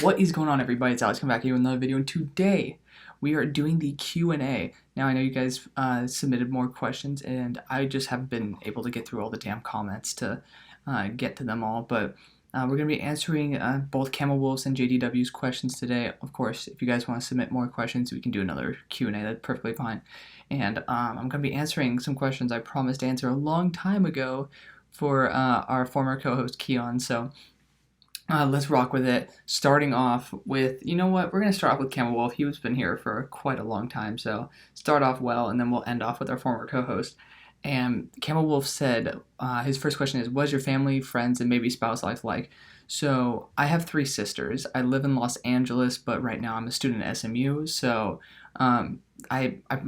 What is going on, everybody? It's Alex coming back here with another video, and today we are doing the Q&A. Now, I know you guys submitted more questions, and I just haven't been able to get through all the damn comments to get to them all, but we're going to be answering both Camel Wolf's and JDW's questions today. Of course, if you guys want to submit more questions, we can do another Q&A. That's perfectly fine. And I'm going to be answering some questions I promised to answer a long time ago for our former co-host Keon, so let's rock with it. Starting off with, you know what, we're going to start off with Camel Wolf. He's been here for quite a long time, so start off well, and then we'll end off with our former co-host. And Camel Wolf said, his first question is, what is your family, friends, and maybe spouse life like? So I have three sisters. I live in Los Angeles, but right now I'm a student at SMU, so I'm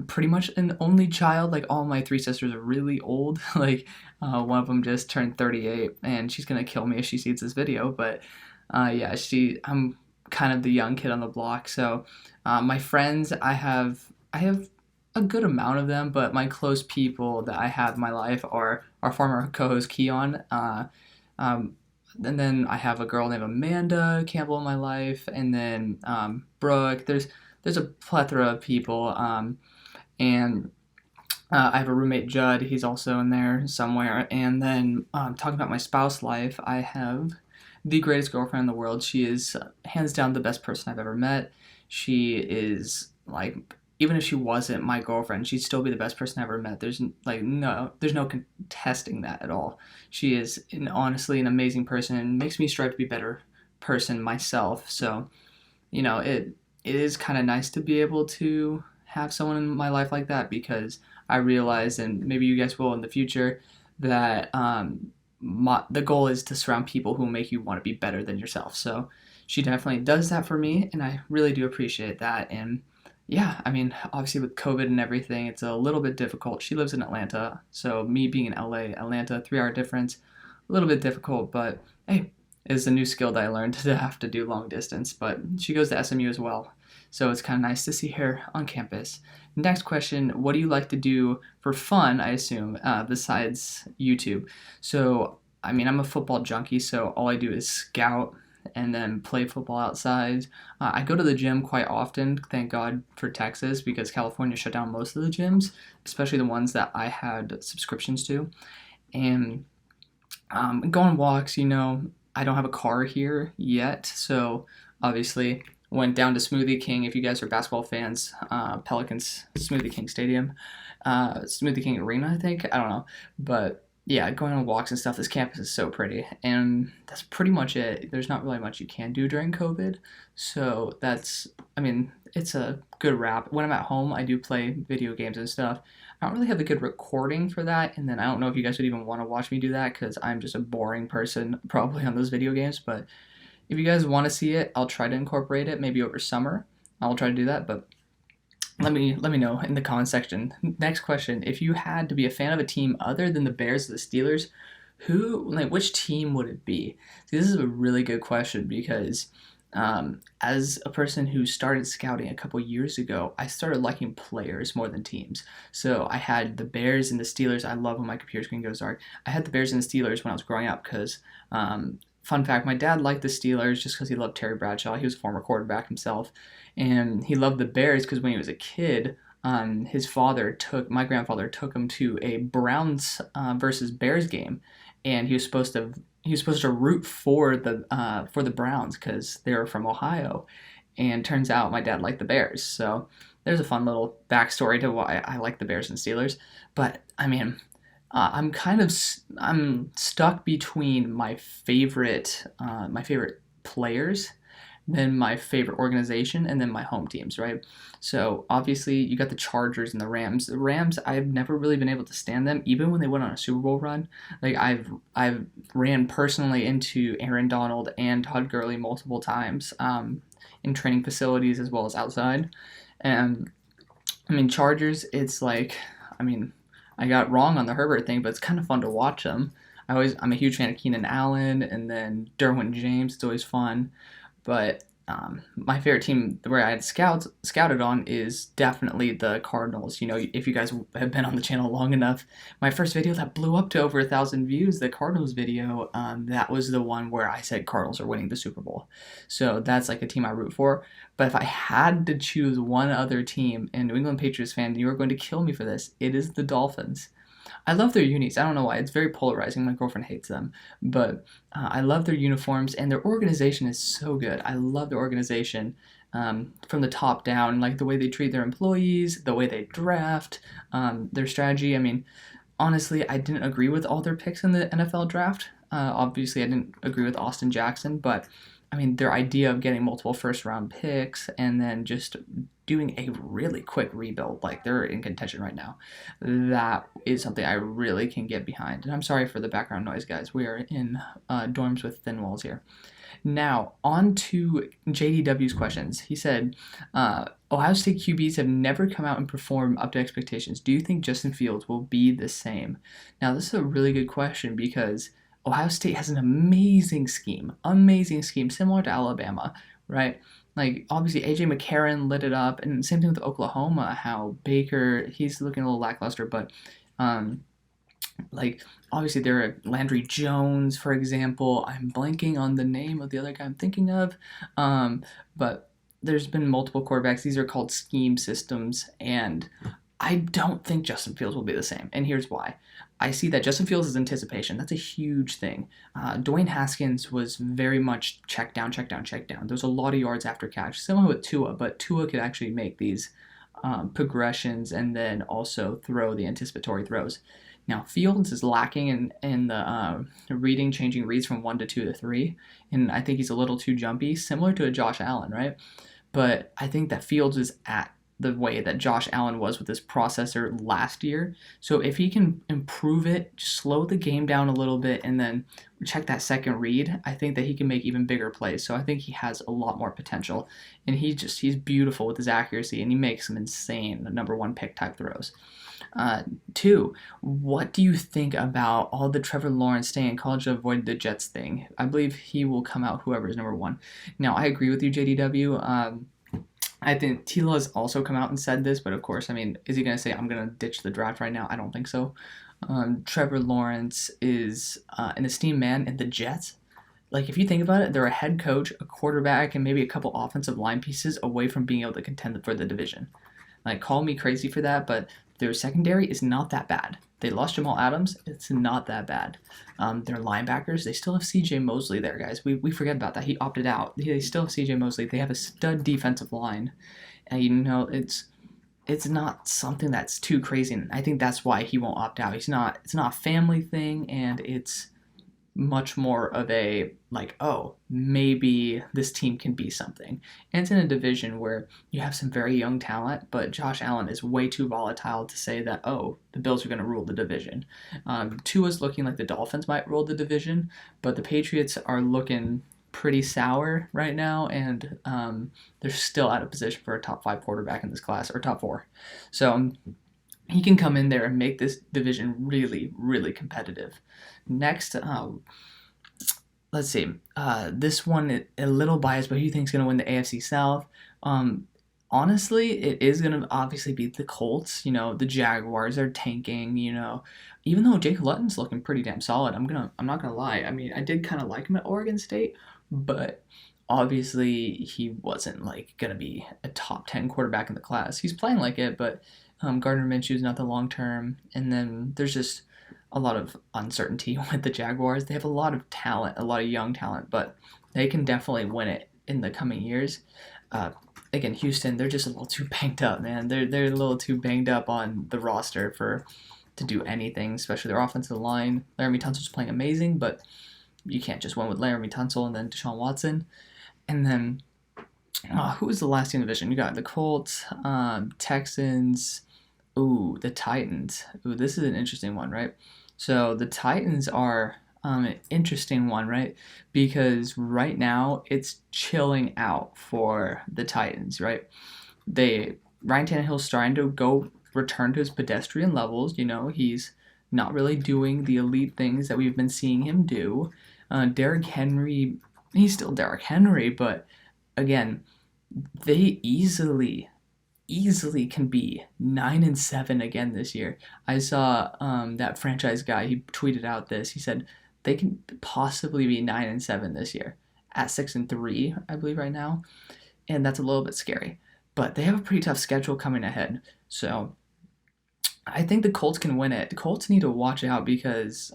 pretty much an only child. Like, all my three sisters are really old. Like, one of them just turned 38, and she's gonna kill me if she sees this video. But yeah, I'm kind of the young kid on the block. So my friends, I have a good amount of them, but my close people that I have in my life are our former co-host Keon. Um, and then I have a girl named Amanda Campbell in my life, and then Brooke. There's a plethora of people, and I have a roommate, Judd. He's also in there somewhere. And then talking about my spouse life, I have the greatest girlfriend in the world. She is hands down the best person I've ever met. She is like, even if she wasn't my girlfriend, she'd still be the best person I ever met. There's no contesting that at all. She is honestly an amazing person and makes me strive to be a better person myself. So, it is kind of nice to be able to have someone in my life like that, because I realize, and maybe you guys will in the future, that the goal is to surround people who make you want to be better than yourself. So she definitely does that for me, and I really do appreciate that. And yeah, I mean, obviously with COVID and everything, it's a little bit difficult. She lives in Atlanta, so me being in LA, Atlanta, 3 hour difference, a little bit difficult, but hey, it's a new skill that I learned to have to do long distance. But she goes to SMU as well, so it's kind of nice to see her on campus. Next question, what do you like to do for fun, I assume, besides YouTube? So, I mean, I'm a football junkie, so all I do is scout and then play football outside. I go to the gym quite often, thank God for Texas, because California shut down most of the gyms, especially the ones that I had subscriptions to. And go on walks, I don't have a car here yet, so obviously went down to Smoothie King. If you guys are basketball fans, Pelicans Smoothie King Stadium, Smoothie King Arena, I think. I don't know, but yeah, going on walks and stuff. This campus is so pretty, and that's pretty much it. There's not really much you can do during COVID, so I mean, it's a good wrap. When I'm at home, I do play video games and stuff. I don't really have a good recording for that, and then I don't know if you guys would even want to watch me do that, because I'm just a boring person probably on those video games. But if you guys want to see it, I'll try to incorporate it maybe over summer. I'll try to do that, but let me know in the comment section. Next question: if you had to be a fan of a team other than the Bears or the Steelers, which team would it be? See, this is a really good question, because as a person who started scouting a couple years ago, I started liking players more than teams. So I had the Bears and the Steelers. I love when my computer screen goes dark. I had the Bears and the Steelers when I was growing up, because fun fact, my dad liked the Steelers just because he loved Terry Bradshaw. He was a former quarterback himself. And he loved the Bears because when he was a kid, my grandfather took him to a Browns versus Bears game, and he was supposed to root for the Browns because they were from Ohio. And turns out my dad liked the Bears. So there's a fun little backstory to why I like the Bears and Steelers. But I mean, I'm stuck between my favorite players, then my favorite organization, and then my home teams, right? So obviously you got the Chargers and the Rams. The Rams, I've never really been able to stand them, even when they went on a Super Bowl run. Like, I've ran personally into Aaron Donald and Todd Gurley multiple times in training facilities as well as outside. And I mean, Chargers, it's like, I mean, I got wrong on the Herbert thing, but it's kind of fun to watch them. I'm a huge fan of Keenan Allen, and then Derwin James. It's always fun. But my favorite team where I had scouted on is definitely the Cardinals. You know, if you guys have been on the channel long enough, my first video that blew up to over 1,000 views, the Cardinals video, that was the one where I said Cardinals are winning the Super Bowl. So that's like a team I root for. But if I had to choose one other team, and New England Patriots fan, you are going to kill me for this, it is the Dolphins. I love their unis. I don't know why. It's very polarizing. My girlfriend hates them. But I love their uniforms, and their organization is so good. I love their organization from the top down, like the way they treat their employees, the way they draft, their strategy. I mean, honestly, I didn't agree with all their picks in the NFL draft. Obviously, I didn't agree with Austin Jackson, but I mean, their idea of getting multiple first round picks and then just doing a really quick rebuild, like they're in contention right now, that is something I really can get behind. And I'm sorry for the background noise, guys. We are in dorms with thin walls here. Now, on to JDW's questions. He said, Ohio State QBs have never come out and performed up to expectations. Do you think Justin Fields will be the same? Now, this is a really good question because Ohio State has an amazing scheme, similar to Alabama, right? Like, obviously, A.J. McCarron lit it up, and same thing with Oklahoma, how Baker, he's looking a little lackluster, but, like, obviously, there are Landry Jones, for example. I'm blanking on the name of the other guy I'm thinking of, but there's been multiple quarterbacks. These are called scheme systems, and I don't think Justin Fields will be the same, and here's why. I see that Justin Fields is anticipation. That's a huge thing. Dwayne Haskins was very much check down. There's a lot of yards after catch, similar with Tua, but Tua could actually make these progressions and then also throw the anticipatory throws. Now, Fields is lacking in the reading, changing reads from 1 to 2 to 3, and I think he's a little too jumpy, similar to a Josh Allen, right? But I think that Fields is at the way that Josh Allen was with his processor last year. So if he can improve it, slow the game down a little bit, and then check that second read, I think that he can make even bigger plays. So I think he has a lot more potential. And he's beautiful with his accuracy, and he makes some insane number one pick type throws. 2, what do you think about all the Trevor Lawrence staying in college to avoid the Jets thing? I believe he will come out whoever is number 1. Now, I agree with you, JDW. I think Tila has also come out and said this, but of course, I mean, is he going to say, I'm going to ditch the draft right now? I don't think so. Trevor Lawrence is an esteemed man in the Jets. Like, if you think about it, they're a head coach, a quarterback, and maybe a couple offensive line pieces away from being able to contend for the division. Like, call me crazy for that, but their secondary is not that bad. They lost Jamal Adams. It's not that bad. Their linebackers, they still have C.J. Mosley there, guys. We forget about that. He opted out. They still have C.J. Mosley. They have a stud defensive line. And, you know, it's not something that's too crazy. And I think that's why he won't opt out. It's not a family thing, and it's much more of a, like, oh, maybe this team can be something. And it's in a division where you have some very young talent, but Josh Allen is way too volatile to say that, oh, the Bills are going to rule the division. Tua's looking like the Dolphins might rule the division, but the Patriots are looking pretty sour right now, and they're still out of position for a top 5 quarterback in this class, or top 4. So he can come in there and make this division really, really competitive. Next, let's see. This one, a little biased, but who do you think is going to win the AFC South? Honestly, it is going to obviously be the Colts. You know, the Jaguars are tanking, you know. Even though Jake Luton's looking pretty damn solid, I'm not gonna lie. I mean, I did kind of like him at Oregon State, but obviously he wasn't like gonna be a top 10 quarterback in the class. He's playing like it, but Gardner Minshew is not the long term, and then there's just a lot of uncertainty with the Jaguars. They have a lot of talent, a lot of young talent, but they can definitely win it in the coming years. Again, Houston, they're just a little too banged up, man. They're a little too banged up on the roster to do anything, especially their offensive line. Laramie Tunsil's playing amazing, but you can't just win with Laramie Tunsil and then Deshaun Watson. And then, who was the last team in the division? You got the Colts, Texans, the Titans. This is an interesting one, right? So the Titans are an interesting one, right? Because right now it's chilling out for the Titans, right? Ryan Tannehill's starting to return to his pedestrian levels. You know, he's not really doing the elite things that we've been seeing him do. Derrick Henry, he's still Derrick Henry, but again, they easily can be 9-7 again this year. I saw that franchise guy. He tweeted out this. He said they can possibly be 9-7 this year at 6-3, I believe, right now, and that's a little bit scary. But they have a pretty tough schedule coming ahead, so I think the Colts can win it. The Colts need to watch out because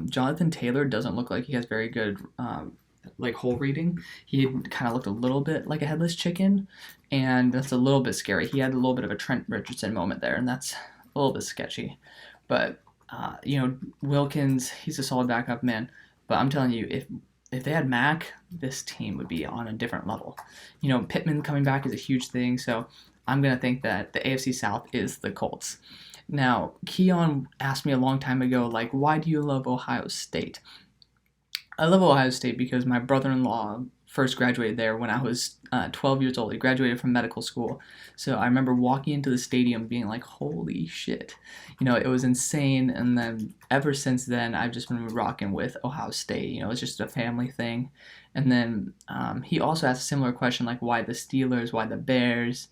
Jonathan Taylor doesn't look like he has very good like hole reading. He kind of looked a little bit like a headless chicken, and that's a little bit scary. He had a little bit of a Trent Richardson moment there, and that's a little bit sketchy. But Wilkins, he's a solid backup man. But I'm telling you, if they had Mac, this team would be on a different level. Pittman coming back is a huge thing, so I'm gonna think that the AFC South is the Colts. Now, Keon asked me a long time ago, like, why do you love Ohio State? I love Ohio State because my brother-in-law first graduated there when I was 12 years old. He graduated from medical school. So I remember walking into the stadium being like, holy shit. It was insane. And then ever since then, I've just been rocking with Ohio State. It's just a family thing. And then he also asked a similar question, like, why the Steelers, why the Bears?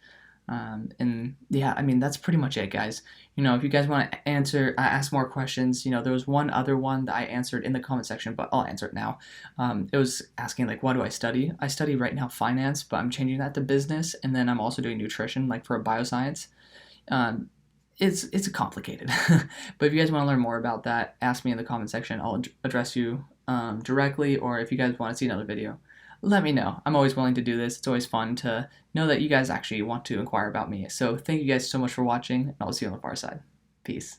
And yeah, I mean, that's pretty much it, guys. If you guys want to ask more questions, there was one other one that I answered in the comment section, but I'll answer it now. It was asking, like, what do I study? I study right now finance, but I'm changing that to business, and then I'm also doing nutrition, like for a bioscience. It's complicated, but if you guys want to learn more about that, ask me in the comment section. I'll address you directly, or if you guys want to see another video, let me know. I'm always willing to do this. It's always fun to know that you guys actually want to inquire about me. So thank you guys so much for watching, and I'll see you on the far side. Peace.